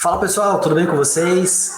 Fala pessoal, tudo bem com vocês?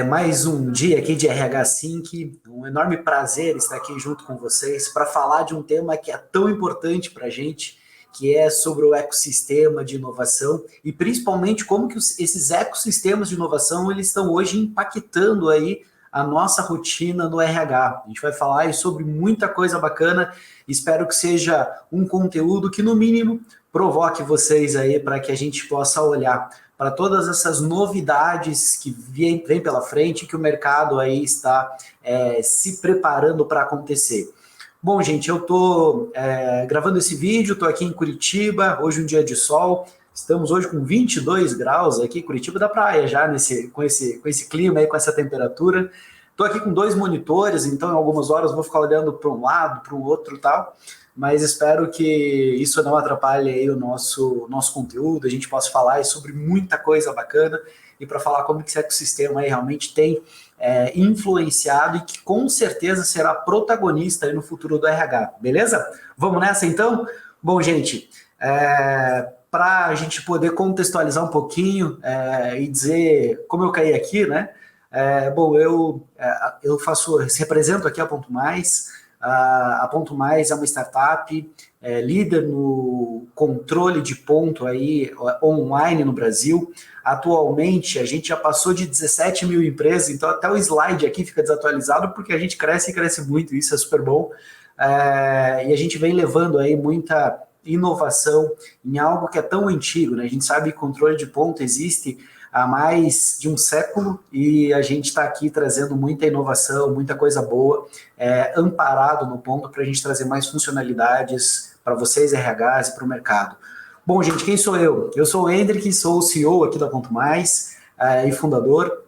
Mais um dia aqui de RH Sync, um enorme prazer estar aqui junto com vocês para falar de um tema que é tão importante para a gente, que é sobre o ecossistema de inovação e principalmente como que esses ecossistemas de inovação eles estão hoje impactando aí a nossa rotina no RH. A gente vai falar aí sobre muita coisa bacana, espero que seja um conteúdo que no mínimo provoque vocês aí para que a gente possa olhar para todas essas novidades que vem pela frente, que o mercado aí está se preparando para acontecer. Bom, gente, eu estou gravando esse vídeo, estou aqui em Curitiba, hoje um dia de sol, estamos hoje com 22 graus aqui, Curitiba da praia já, com esse clima aí, com essa temperatura. Estou aqui com 2 monitores, então em algumas horas vou ficar olhando para um lado, para o outro e tal, mas espero que isso não atrapalhe aí o nosso conteúdo, a gente possa falar aí sobre muita coisa bacana e para falar como que esse ecossistema aí realmente tem influenciado e que com certeza será protagonista aí no futuro do RH, beleza? Vamos nessa então? Bom, gente, para a gente poder contextualizar um pouquinho e dizer como eu caí aqui, né? Bom, eu represento aqui a Ponto Mais. A Ponto Mais é uma startup líder no controle de ponto aí, online no Brasil. Atualmente, a gente já passou de 17 mil empresas, então até o slide aqui fica desatualizado, porque a gente cresce e cresce muito, isso é super bom. E a gente vem levando aí muita inovação em algo que é tão antigo, né? A gente sabe que controle de ponto existe há mais de um século e a gente está aqui trazendo muita inovação, muita coisa boa, amparado no ponto para a gente trazer mais funcionalidades para vocês, RHs e para o mercado. Bom, gente, quem sou eu? Eu sou o Hendrik, sou o CEO aqui da Ponto Mais e fundador.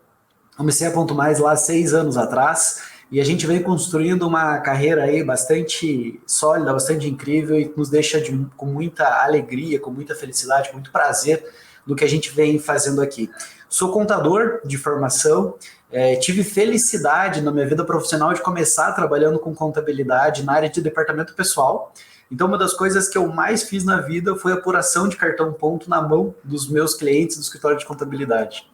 Comecei a Ponto Mais lá 6 anos atrás e a gente vem construindo uma carreira aí bastante sólida, bastante incrível e que nos deixa com muita alegria, com muita felicidade, com muito prazer do que a gente vem fazendo aqui. Sou contador de formação, tive felicidade na minha vida profissional de começar trabalhando com contabilidade na área de departamento pessoal. Então, uma das coisas que eu mais fiz na vida foi a apuração de cartão ponto na mão dos meus clientes do escritório de contabilidade.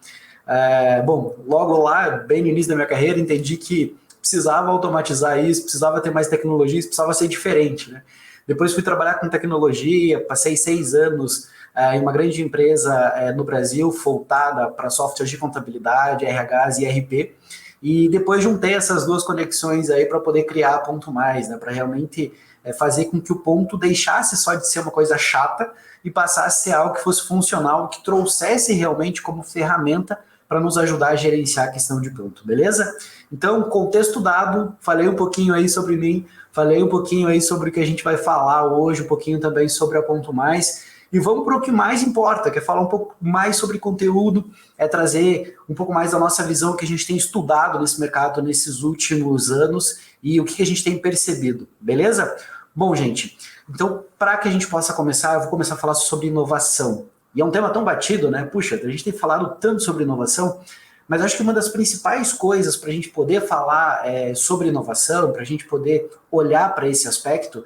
Bom, logo lá, bem no início da minha carreira, entendi que precisava automatizar isso, precisava ter mais tecnologia, isso precisava ser diferente, né? Depois fui trabalhar com tecnologia, passei 6 anos em uma grande empresa no Brasil, voltada para softwares de contabilidade, RHs e ERP, e depois juntei essas duas conexões aí para poder criar a Ponto Mais, né, para realmente fazer com que o ponto deixasse só de ser uma coisa chata e passasse a ser algo que fosse funcional, que trouxesse realmente como ferramenta para nos ajudar a gerenciar a questão de ponto, beleza? Então, contexto dado, falei um pouquinho aí sobre mim, falei um pouquinho aí sobre o que a gente vai falar hoje, um pouquinho também sobre a Ponto Mais, e vamos para o que mais importa, que é falar um pouco mais sobre conteúdo, trazer um pouco mais da nossa visão que a gente tem estudado nesse mercado nesses últimos anos e o que a gente tem percebido, beleza? Bom, gente, então para que a gente possa começar, eu vou começar a falar sobre inovação. E é um tema tão batido, né? Puxa, a gente tem falado tanto sobre inovação, mas acho que uma das principais coisas para a gente poder falar sobre inovação, para a gente poder olhar para esse aspecto,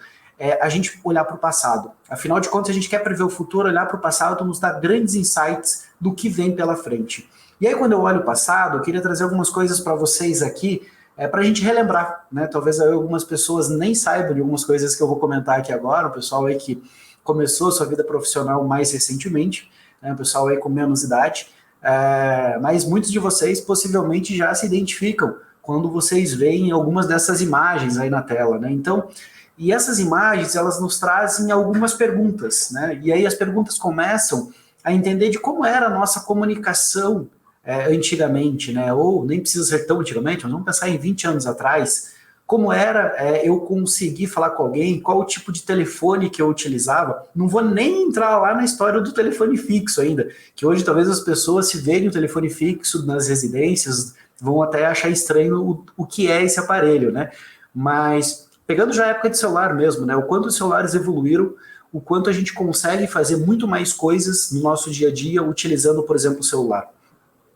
a gente olhar para o passado. Afinal de contas, a gente quer prever o futuro, olhar para o passado nos dar grandes insights do que vem pela frente. E aí, quando eu olho o passado, eu queria trazer algumas coisas para vocês aqui, para a gente relembrar, né? Talvez algumas pessoas nem saibam de algumas coisas que eu vou comentar aqui agora, o pessoal aí que começou a sua vida profissional mais recentemente, né? O pessoal aí com menos idade, mas muitos de vocês possivelmente já se identificam quando vocês veem algumas dessas imagens aí na tela, né? Então, e essas imagens, elas nos trazem algumas perguntas, né? E aí as perguntas começam a entender de como era a nossa comunicação antigamente, né? Ou nem precisa ser tão antigamente, mas vamos pensar em 20 anos atrás, como era eu conseguir falar com alguém, qual o tipo de telefone que eu utilizava. Não vou nem entrar lá na história do telefone fixo ainda, que hoje talvez as pessoas se verem o telefone fixo nas residências, vão até achar estranho o que é esse aparelho, né? Mas pegando já a época de celular mesmo, né? O quanto os celulares evoluíram, o quanto a gente consegue fazer muito mais coisas no nosso dia a dia utilizando, por exemplo, o celular.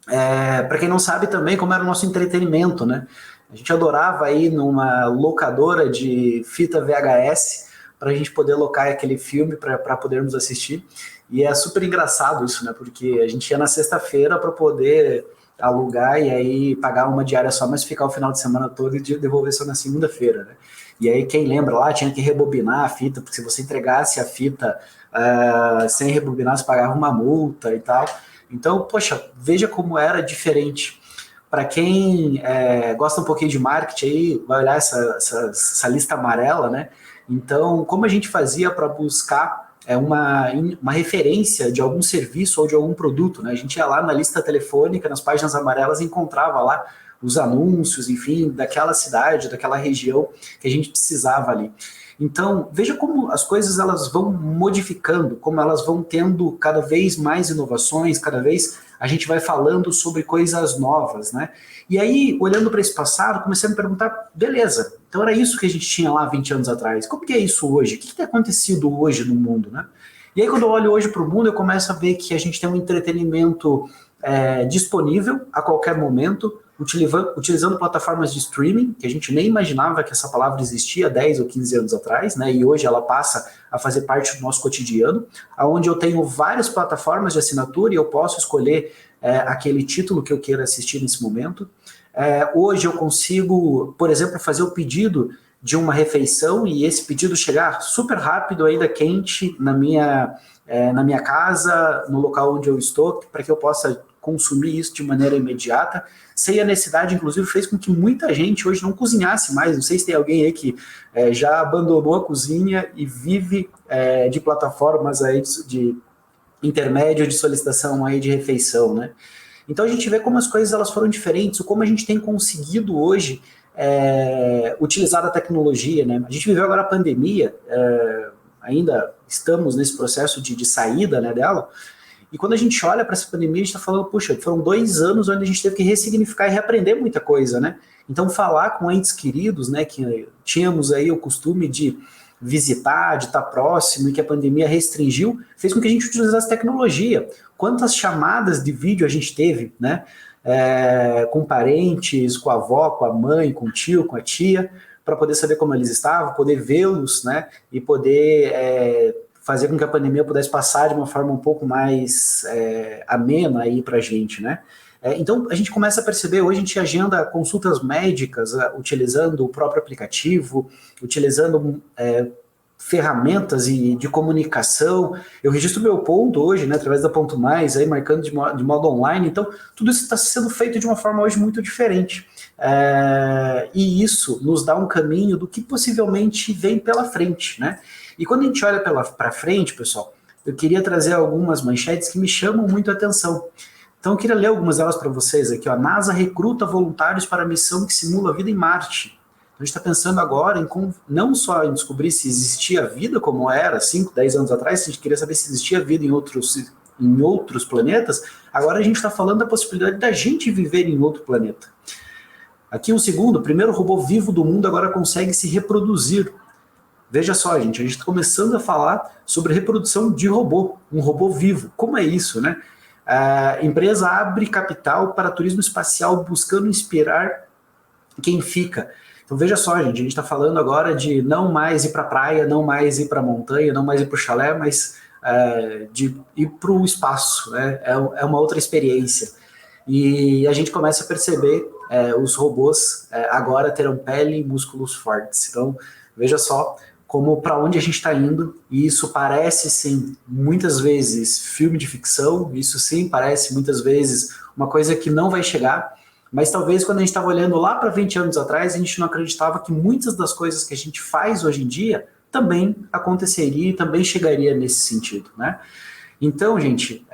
Para quem não sabe também como era o nosso entretenimento, né? A gente adorava ir numa locadora de fita VHS para a gente poder alocar aquele filme para podermos assistir. E é super engraçado isso, né? Porque a gente ia na sexta-feira para poder alugar e aí pagar uma diária só, mas ficar o final de semana todo e devolver só na segunda-feira, né? E aí quem lembra lá tinha que rebobinar a fita, porque se você entregasse a fita sem rebobinar, você pagava uma multa e tal. Então, poxa, veja como era diferente. Para quem gosta um pouquinho de marketing, aí vai olhar essa lista amarela, né? Então, como a gente fazia para buscar uma referência de algum serviço ou de algum produto, né? A gente ia lá na lista telefônica, nas páginas amarelas, e encontrava lá os anúncios, enfim, daquela cidade, daquela região que a gente precisava ali. Então, veja como as coisas elas vão modificando, como elas vão tendo cada vez mais inovações, cada vez a gente vai falando sobre coisas novas, né? E aí, olhando para esse passado, comecei a me perguntar, beleza, então era isso que a gente tinha lá 20 anos atrás, como que é isso hoje? O que tem acontecido hoje no mundo, né? E aí, quando eu olho hoje para o mundo, eu começo a ver que a gente tem um entretenimento disponível a qualquer momento, utilizando plataformas de streaming, que a gente nem imaginava que essa palavra existia 10 ou 15 anos atrás, né? E hoje ela passa a fazer parte do nosso cotidiano, onde eu tenho várias plataformas de assinatura e eu posso escolher aquele título que eu queira assistir nesse momento. Hoje eu consigo, por exemplo, fazer o pedido de uma refeição e esse pedido chegar super rápido, ainda quente, na minha casa, no local onde eu estou, para que eu possa consumir isso de maneira imediata, sem a necessidade, inclusive, fez com que muita gente hoje não cozinhasse mais. Não sei se tem alguém aí que já abandonou a cozinha e vive de plataformas aí de intermédio de solicitação aí de refeição, né? Então a gente vê como as coisas elas foram diferentes, como a gente tem conseguido hoje utilizar a tecnologia, né? A gente viveu agora a pandemia, ainda estamos nesse processo de saída, né, dela. E quando a gente olha para essa pandemia, a gente está falando, puxa, foram 2 anos onde a gente teve que ressignificar e reaprender muita coisa, né? Então, falar com entes queridos, né, que tínhamos aí o costume de visitar, de estar próximo e que a pandemia restringiu, fez com que a gente utilizasse tecnologia. Quantas chamadas de vídeo a gente teve, né? Com parentes, com a avó, com a mãe, com o tio, com a tia, para poder saber como eles estavam, poder vê-los, né? E poder fazer com que a pandemia pudesse passar de uma forma um pouco mais amena aí para a gente, né? Então, a gente começa a perceber, hoje a gente agenda consultas médicas utilizando o próprio aplicativo, utilizando ferramentas de comunicação. Eu registro meu ponto hoje, né, através da Ponto Mais, aí, marcando de modo online. Então, tudo isso está sendo feito de uma forma hoje muito diferente. E isso nos dá um caminho do que possivelmente vem pela frente, né? E quando a gente olha para frente, pessoal, eu queria trazer algumas manchetes que me chamam muito a atenção. Então eu queria ler algumas delas para vocês aqui. Ó. NASA recruta voluntários para a missão que simula a vida em Marte. Então, a gente está pensando agora não só em descobrir se existia vida como era 5, 10 anos atrás, se a gente queria saber se existia vida em outros planetas, agora a gente está falando da possibilidade da gente viver em outro planeta. Aqui um segundo, o primeiro robô vivo do mundo agora consegue se reproduzir. Veja só, gente, a gente está começando a falar sobre reprodução de robô, um robô vivo. Como é isso, né? A empresa abre capital para turismo espacial buscando inspirar quem fica. Então veja só, gente, a gente está falando agora de não mais ir para a praia, não mais ir para a montanha, não mais ir para o chalé, mas de ir para o espaço, né? É uma outra experiência. E a gente começa a perceber os robôs agora terão pele e músculos fortes. Então veja só como para onde a gente está indo, e isso parece, sim, muitas vezes filme de ficção, isso sim parece muitas vezes uma coisa que não vai chegar, mas talvez quando a gente estava olhando lá para 20 anos atrás, a gente não acreditava que muitas das coisas que a gente faz hoje em dia também aconteceria e também chegaria nesse sentido, né? Então, gente,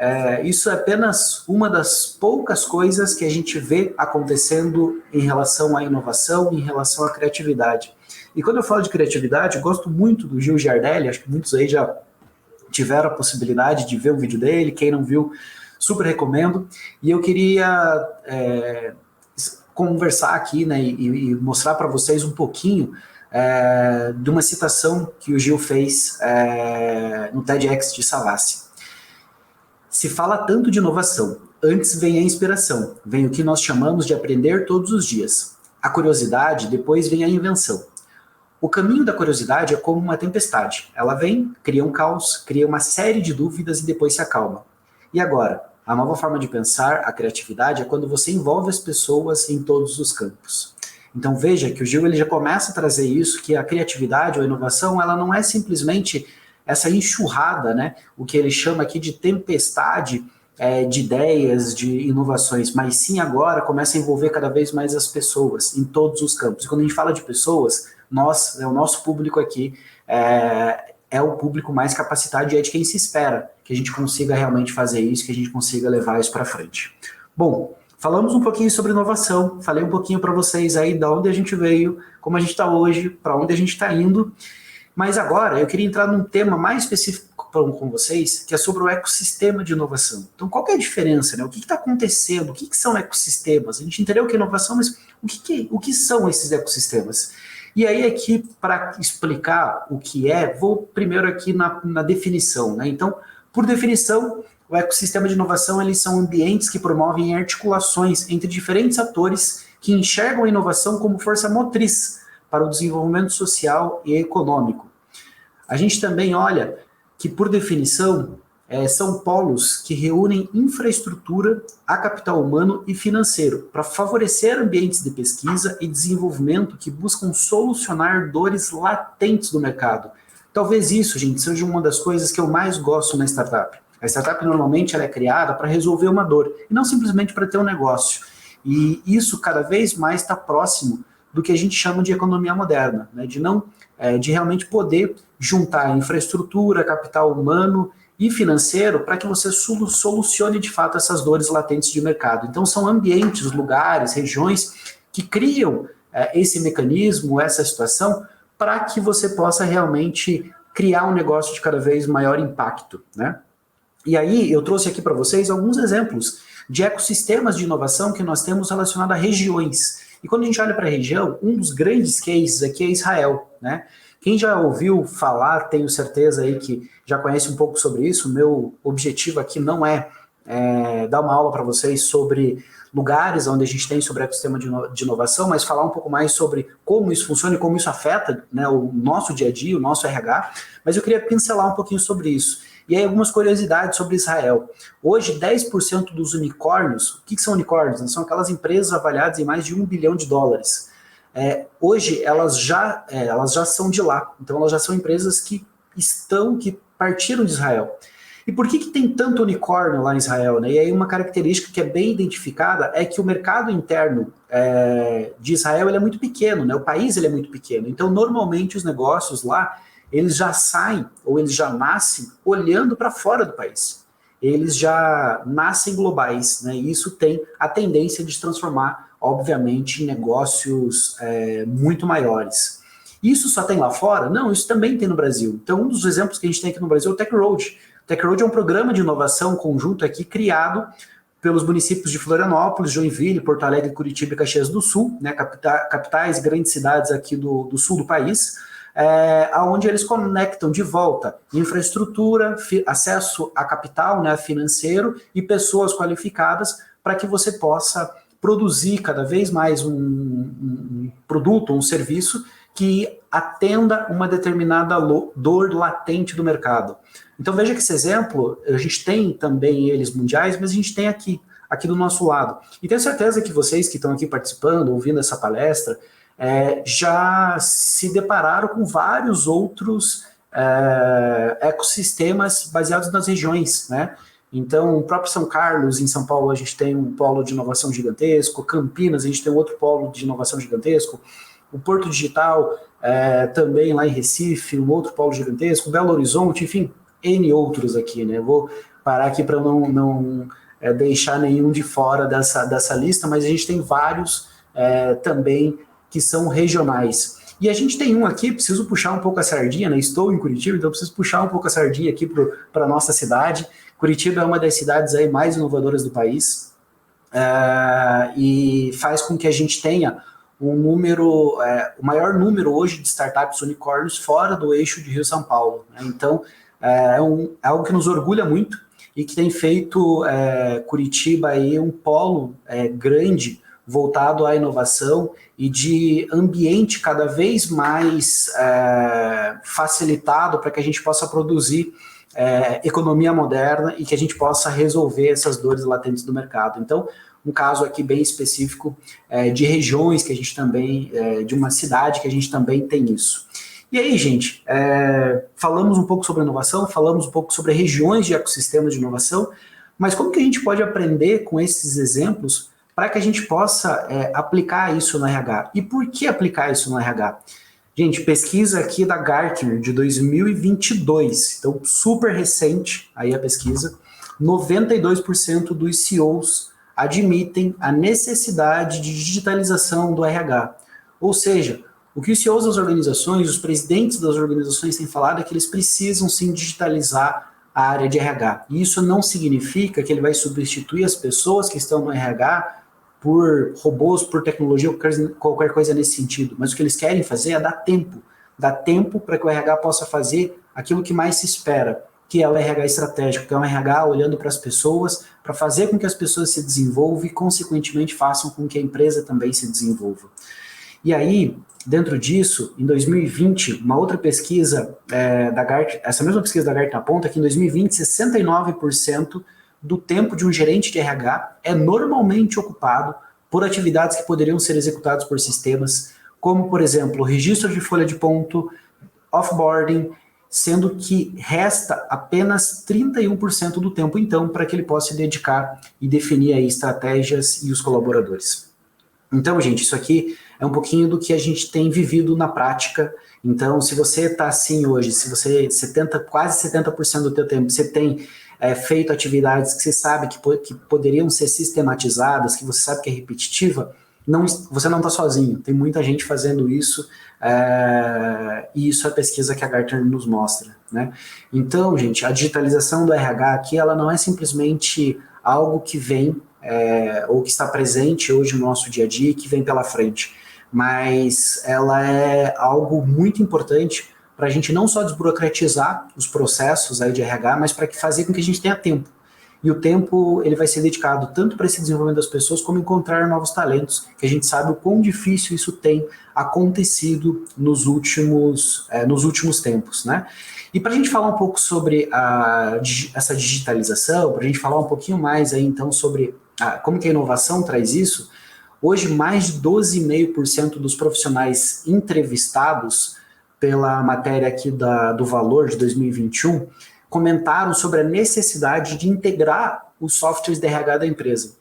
isso é apenas uma das poucas coisas que a gente vê acontecendo em relação à inovação, em relação à criatividade. E quando eu falo de criatividade, eu gosto muito do Gil Giardelli, acho que muitos aí já tiveram a possibilidade de ver o vídeo dele, quem não viu, super recomendo. E eu queria conversar aqui, né, e mostrar para vocês um pouquinho de uma citação que o Gil fez no TEDx de Savassi. Se fala tanto de inovação, antes vem a inspiração, vem o que nós chamamos de aprender todos os dias. A curiosidade, depois vem a invenção. O caminho da curiosidade é como uma tempestade. Ela vem, cria um caos, cria uma série de dúvidas e depois se acalma. E agora? A nova forma de pensar, a criatividade, é quando você envolve as pessoas em todos os campos. Então veja que o Gil ele já começa a trazer isso, que a criatividade ou a inovação, ela não é simplesmente essa enxurrada, né? O que ele chama aqui de tempestade de ideias, de inovações, mas sim agora começa a envolver cada vez mais as pessoas em todos os campos. E quando a gente fala de pessoas, nós, o nosso público aqui é o público mais capacitado e é de quem se espera que a gente consiga realmente fazer isso, que a gente consiga levar isso para frente. Bom, falamos um pouquinho sobre inovação, falei um pouquinho para vocês aí de onde a gente veio, como a gente está hoje, para onde a gente está indo, mas agora eu queria entrar num tema mais específico com vocês, que é sobre o ecossistema de inovação. Então, qual que é a diferença? Né? O que está acontecendo? O que são ecossistemas? A gente entendeu o que é inovação, mas o que são esses ecossistemas? E aí aqui, para explicar o que vou primeiro aqui na definição. Né? Então, por definição, o ecossistema de inovação eles são ambientes que promovem articulações entre diferentes atores que enxergam a inovação como força motriz para o desenvolvimento social e econômico. A gente também olha que, por definição, são polos que reúnem infraestrutura, a capital humano e financeiro para favorecer ambientes de pesquisa e desenvolvimento que buscam solucionar dores latentes do mercado. Talvez isso, gente, seja uma das coisas que eu mais gosto na startup. A startup normalmente ela é criada para resolver uma dor e não simplesmente para ter um negócio. E isso cada vez mais está próximo do que a gente chama de economia moderna, né? De realmente poder juntar infraestrutura, capital humano e financeiro para que você solucione de fato essas dores latentes de mercado. Então são ambientes, lugares, regiões que criam esse mecanismo, essa situação, para que você possa realmente criar um negócio de cada vez maior impacto, né? E aí eu trouxe aqui para vocês alguns exemplos de ecossistemas de inovação que nós temos relacionado a regiões. E quando a gente olha para a região, um dos grandes cases aqui é Israel, né? Quem já ouviu falar, tenho certeza aí que já conhece um pouco sobre isso. O meu objetivo aqui não é dar uma aula para vocês sobre lugares onde a gente tem sobre ecossistema de inovação, mas falar um pouco mais sobre como isso funciona e como isso afeta, né, o nosso dia a dia, o nosso RH. Mas eu queria pincelar um pouquinho sobre isso. E aí algumas curiosidades sobre Israel. Hoje, 10% dos unicórnios, o que são unicórnios? São aquelas empresas avaliadas em mais de $1 bilhão. Hoje, elas já são de lá. Então, elas já são empresas que partiram de Israel. E por que tem tanto unicórnio lá em Israel? Né? E aí uma característica que é bem identificada é que o mercado interno de Israel ele é muito pequeno, né? O país ele é muito pequeno. Então, normalmente, os negócios lá eles já saem ou eles já nascem olhando para fora do país. Eles já nascem globais, né? E isso tem a tendência de se transformar, obviamente, em negócios muito maiores. Isso só tem lá fora? Não, isso também tem no Brasil. Então, um dos exemplos que a gente tem aqui no Brasil é o TechRoad. O TechRoad é um programa de inovação conjunto aqui criado pelos municípios de Florianópolis, Joinville, Porto Alegre, Curitiba e Caxias do Sul, né? Capitais, grandes cidades aqui do sul do país, onde eles conectam de volta infraestrutura, acesso a capital, né, financeiro e pessoas qualificadas para que você possa produzir cada vez mais um produto, um serviço que atenda uma determinada dor latente do mercado. Então veja que esse exemplo, a gente tem também eles mundiais, mas a gente tem aqui do nosso lado. E tenho certeza que vocês que estão aqui participando, ouvindo essa palestra, já se depararam com vários outros ecossistemas baseados nas regiões, né? Então, o próprio São Carlos, em São Paulo, a gente tem um polo de inovação gigantesco, Campinas, a gente tem outro polo de inovação gigantesco, o Porto Digital, também lá em Recife, um outro polo gigantesco, Belo Horizonte, enfim, N outros aqui, né? Eu vou parar aqui para não deixar nenhum de fora dessa lista, mas a gente tem vários também que são regionais. E a gente tem um aqui, preciso puxar um pouco a sardinha, né? Estou em Curitiba, então preciso puxar um pouco a sardinha aqui para a nossa cidade. Curitiba é uma das cidades aí mais inovadoras do país e faz com que a gente tenha o maior número hoje de startups unicórnios fora do eixo de Rio-São Paulo. Né? Então, é algo que nos orgulha muito e que tem feito Curitiba aí um polo grande voltado à inovação e de ambiente cada vez mais facilitado para que a gente possa produzir economia moderna e que a gente possa resolver essas dores latentes do mercado. Então, um caso aqui bem específico de regiões que a gente também, de uma cidade que a gente também tem isso. E aí, gente, falamos um pouco sobre inovação, falamos um pouco sobre regiões de ecossistemas de inovação, mas como que a gente pode aprender com esses exemplos para que a gente possa aplicar isso no RH? E por que aplicar isso no RH? Gente, pesquisa aqui da Gartner de 2022, então super recente aí a pesquisa, 92% dos CEOs admitem a necessidade de digitalização do RH. Ou seja, o que os CEOs das organizações, os presidentes das organizações têm falado é que eles precisam sim digitalizar a área de RH. E isso não significa que ele vai substituir as pessoas que estão no RH por robôs, por tecnologia, qualquer coisa nesse sentido. Mas o que eles querem fazer é dar tempo para que o RH possa fazer aquilo que mais se espera, que é o RH estratégico, que é o RH olhando para as pessoas, para fazer com que as pessoas se desenvolvam e, consequentemente, façam com que a empresa também se desenvolva. E aí, dentro disso, em 2020, uma outra pesquisa da Gartner, essa mesma pesquisa da Gartner aponta que em 2020, 69% do tempo de um gerente de RH é normalmente ocupado por atividades que poderiam ser executadas por sistemas, como, por exemplo, registro de folha de ponto, offboarding, sendo que resta apenas 31% do tempo, então, para que ele possa se dedicar e definir aí estratégias e os colaboradores. Então, gente, isso aqui é um pouquinho do que a gente tem vivido na prática. Então, se você está assim hoje, se você quase 70% do teu tempo você tem feito atividades que você sabe que poderiam ser sistematizadas, que você sabe que é repetitiva, você não está sozinho. Tem muita gente fazendo isso e isso é a pesquisa que a Gartner nos mostra, né? Então, gente, a digitalização do RH aqui, ela não é simplesmente algo que vem ou que está presente hoje no nosso dia a dia e que vem pela frente, mas ela é algo muito importante para a gente não só desburocratizar os processos aí de RH, mas para fazer com que a gente tenha tempo. E o tempo ele vai ser dedicado tanto para esse desenvolvimento das pessoas, como encontrar novos talentos, que a gente sabe o quão difícil isso tem acontecido nos últimos tempos, né? E para a gente falar um pouco sobre essa digitalização, para a gente falar um pouquinho mais aí então sobre como que a inovação traz isso, hoje mais de 12,5% dos profissionais entrevistados pela matéria aqui do Valor de 2021 comentaram sobre a necessidade de integrar os softwares de RH da empresa.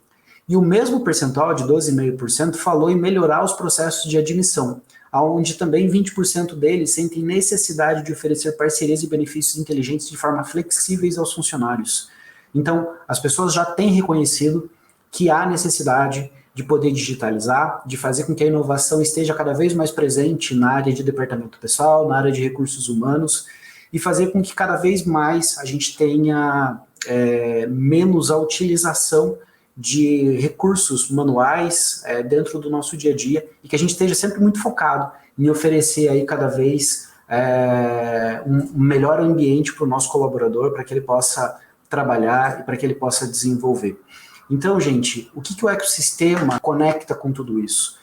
E o mesmo percentual de 12,5% falou em melhorar os processos de admissão, onde também 20% deles sentem necessidade de oferecer parcerias e benefícios inteligentes de forma flexíveis aos funcionários. Então, as pessoas já têm reconhecido que há necessidade de poder digitalizar, de fazer com que a inovação esteja cada vez mais presente na área de departamento pessoal, na área de recursos humanos, e fazer com que cada vez mais a gente tenha menos a utilização de recursos manuais dentro do nosso dia a dia e que a gente esteja sempre muito focado em oferecer aí cada vez um melhor ambiente para o nosso colaborador, para que ele possa trabalhar e para que ele possa desenvolver. Então, gente, o que o ecossistema conecta com tudo isso?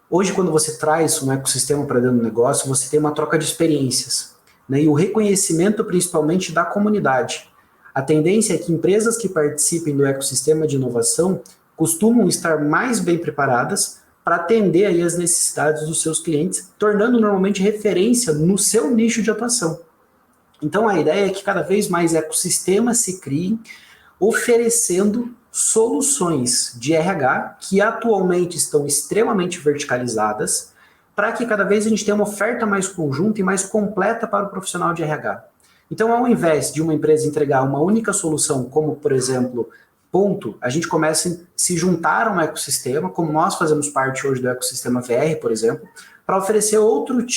Hoje, quando você traz um ecossistema para dentro do negócio, você tem uma troca de experiências, né? E o reconhecimento principalmente da comunidade. A tendência é que empresas que participem do ecossistema de inovação costumam estar mais bem preparadas para atender aí as necessidades dos seus clientes, tornando normalmente referência no seu nicho de atuação. Então, a ideia é que cada vez mais ecossistemas se criem, oferecendo soluções de RH que atualmente estão extremamente verticalizadas, para que cada vez a gente tenha uma oferta mais conjunta e mais completa para o profissional de RH. Então, ao invés de uma empresa entregar uma única solução, como, por exemplo, ponto, a gente começa a se juntar a um ecossistema, como nós fazemos parte hoje do ecossistema VR, por exemplo, para oferecer outros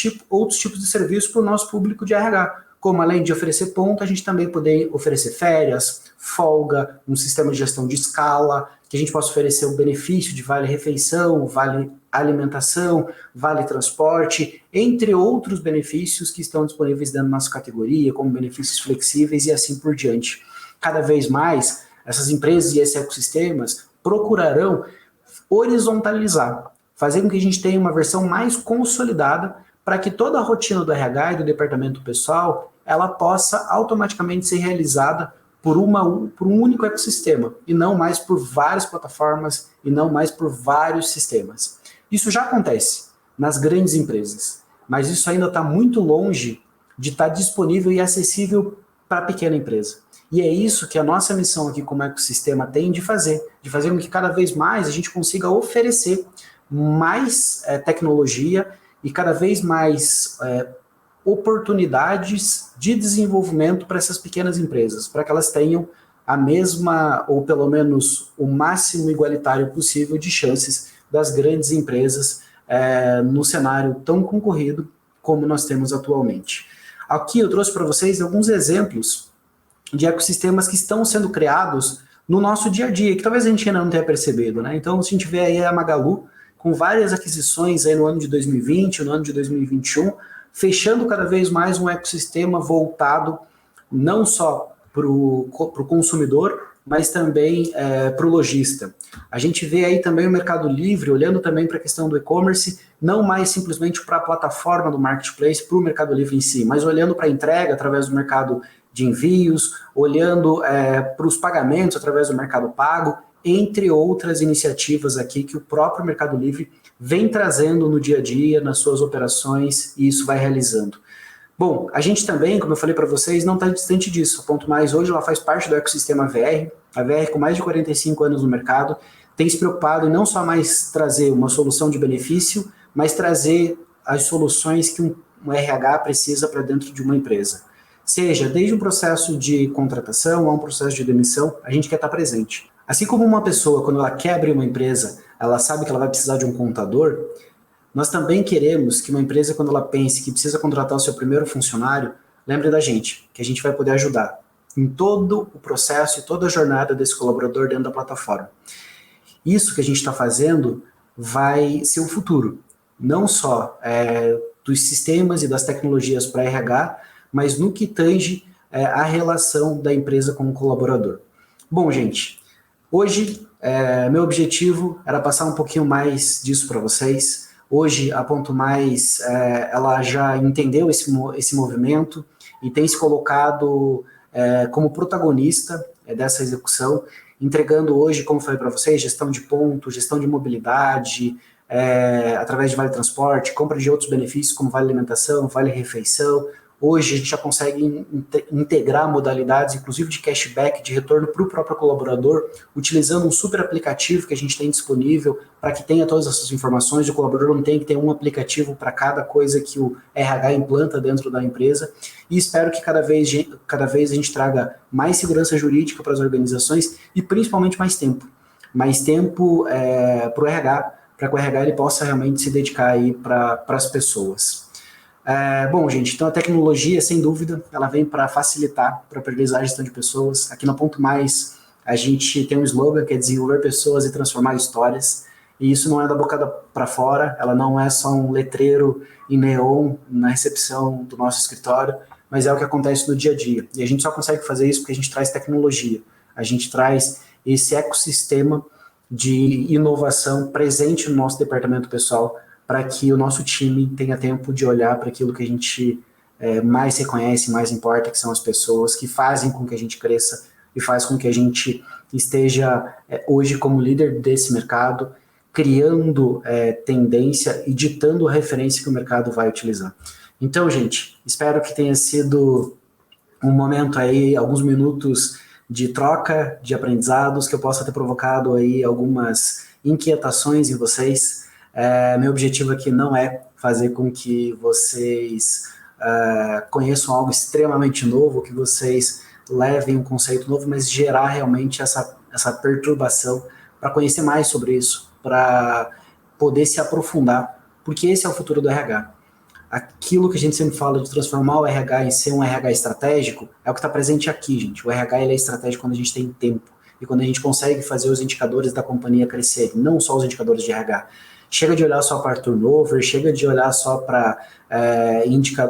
tipos de serviços para o nosso público de RH. Como além de oferecer ponto, a gente também poder oferecer férias, folga, um sistema de gestão de escala, que a gente possa oferecer o benefício de vale-refeição, vale-alimentação, vale-transporte, entre outros benefícios que estão disponíveis dentro da nossa categoria, como benefícios flexíveis e assim por diante. Cada vez mais, essas empresas e esses ecossistemas procurarão horizontalizar, fazer com que a gente tenha uma versão mais consolidada para que toda a rotina do RH e do departamento pessoal ela possa automaticamente ser realizada por um único ecossistema, e não mais por várias plataformas, e não mais por vários sistemas. Isso já acontece nas grandes empresas, mas isso ainda está muito longe de estar disponível e acessível para a pequena empresa. E é isso que a nossa missão aqui como ecossistema tem de fazer com que cada vez mais a gente consiga oferecer mais tecnologia e cada vez mais oportunidades de desenvolvimento para essas pequenas empresas, para que elas tenham a mesma, ou pelo menos o máximo igualitário possível de chances das grandes empresas no cenário tão concorrido como nós temos atualmente. Aqui eu trouxe para vocês alguns exemplos de ecossistemas que estão sendo criados no nosso dia a dia, que talvez a gente ainda não tenha percebido, né? Então, se a gente vê aí a Magalu, com várias aquisições aí no ano de 2020, no ano de 2021, fechando cada vez mais um ecossistema voltado não só para o consumidor, mas também para o lojista. A gente vê aí também o Mercado Livre, olhando também para a questão do e-commerce, não mais simplesmente para a plataforma do marketplace, para o Mercado Livre em si, mas olhando para a entrega através do mercado de envios, olhando para os pagamentos através do Mercado Pago, entre outras iniciativas aqui que o próprio Mercado Livre vem trazendo no dia a dia, nas suas operações, e isso vai realizando. Bom, a gente também, como eu falei para vocês, não está distante disso. A Ponto Mais hoje ela faz parte do ecossistema VR. A VR, com mais de 45 anos no mercado, tem se preocupado em não só mais trazer uma solução de benefício, mas trazer as soluções que um RH precisa para dentro de uma empresa. Seja desde um processo de contratação a um processo de demissão, a gente quer estar presente. Assim como uma pessoa, quando ela quer abrir uma empresa, ela sabe que ela vai precisar de um contador, nós também queremos que uma empresa, quando ela pense que precisa contratar o seu primeiro funcionário, lembre da gente, que a gente vai poder ajudar em todo o processo e toda a jornada desse colaborador dentro da plataforma. Isso que a gente está fazendo vai ser o futuro, não só dos sistemas e das tecnologias para RH, mas no que tange a relação da empresa com o colaborador. Bom, gente, hoje meu objetivo era passar um pouquinho mais disso para vocês. Hoje a Ponto Mais ela já entendeu esse movimento e tem se colocado como protagonista dessa execução, entregando hoje, como falei para vocês, gestão de ponto, gestão de mobilidade, através de vale transporte, compra de outros benefícios como vale alimentação, vale refeição. Hoje a gente já consegue integrar modalidades, inclusive de cashback, de retorno para o próprio colaborador, utilizando um super aplicativo que a gente tem disponível para que tenha todas essas informações. O colaborador não tem que ter um aplicativo para cada coisa que o RH implanta dentro da empresa. E espero que cada vez a gente traga mais segurança jurídica para as organizações e principalmente mais tempo. Mais tempo para o RH, para que o RH ele possa realmente se dedicar aí para as pessoas. Bom, gente, então a tecnologia, sem dúvida, ela vem para facilitar, para priorizar a gestão de pessoas. Aqui na Ponto Mais, a gente tem um slogan que é desenvolver pessoas e transformar histórias, e isso não é da boca para fora, ela não é só um letreiro em neon na recepção do nosso escritório, mas é o que acontece no dia a dia. E a gente só consegue fazer isso porque a gente traz tecnologia, a gente traz esse ecossistema de inovação presente no nosso departamento pessoal, para que o nosso time tenha tempo de olhar para aquilo que a gente mais reconhece, mais importa, que são as pessoas que fazem com que a gente cresça e faz com que a gente esteja hoje como líder desse mercado, criando tendência e ditando a referência que o mercado vai utilizar. Então, gente, espero que tenha sido um momento aí, alguns minutos de troca, de aprendizados, que eu possa ter provocado aí algumas inquietações em vocês. Meu objetivo aqui não é fazer com que vocês conheçam algo extremamente novo, que vocês levem um conceito novo, mas gerar realmente essa perturbação para conhecer mais sobre isso, para poder se aprofundar, porque esse é o futuro do RH. Aquilo que a gente sempre fala de transformar o RH em ser um RH estratégico é o que está presente aqui, gente. O RH ele é estratégico quando a gente tem tempo e quando a gente consegue fazer os indicadores da companhia crescerem, não só os indicadores de RH. Chega de olhar só para turnover, chega de olhar só para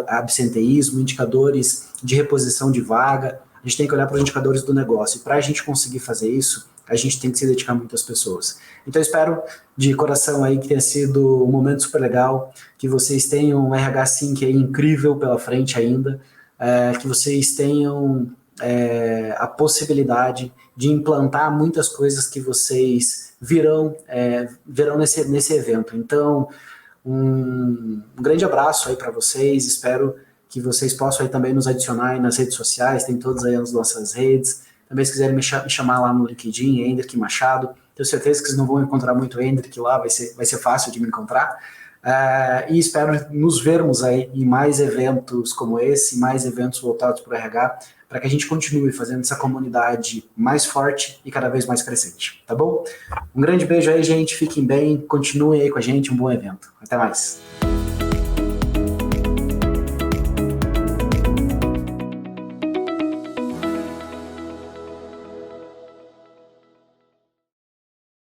absenteísmo, indicadores de reposição de vaga. A gente tem que olhar para os indicadores do negócio. E para a gente conseguir fazer isso, a gente tem que se dedicar muito às pessoas. Então, eu espero de coração aí que tenha sido um momento super legal, que vocês tenham um RH Sync aí incrível pela frente ainda, que vocês tenham a possibilidade de implantar muitas coisas que vocês verão nesse evento. Então, um grande abraço aí para vocês, espero que vocês possam aí também nos adicionar aí nas redes sociais, tem todas aí as nossas redes. Também se quiserem me chamar lá no LinkedIn, Hendrick Machado, tenho certeza que vocês não vão encontrar muito Hendrick lá, vai ser fácil de me encontrar. E espero nos vermos aí em mais eventos como esse, mais eventos voltados para o RH, para que a gente continue fazendo essa comunidade mais forte e cada vez mais crescente, tá bom? Um grande beijo aí, gente, fiquem bem, continuem aí com a gente, um bom evento. Até mais.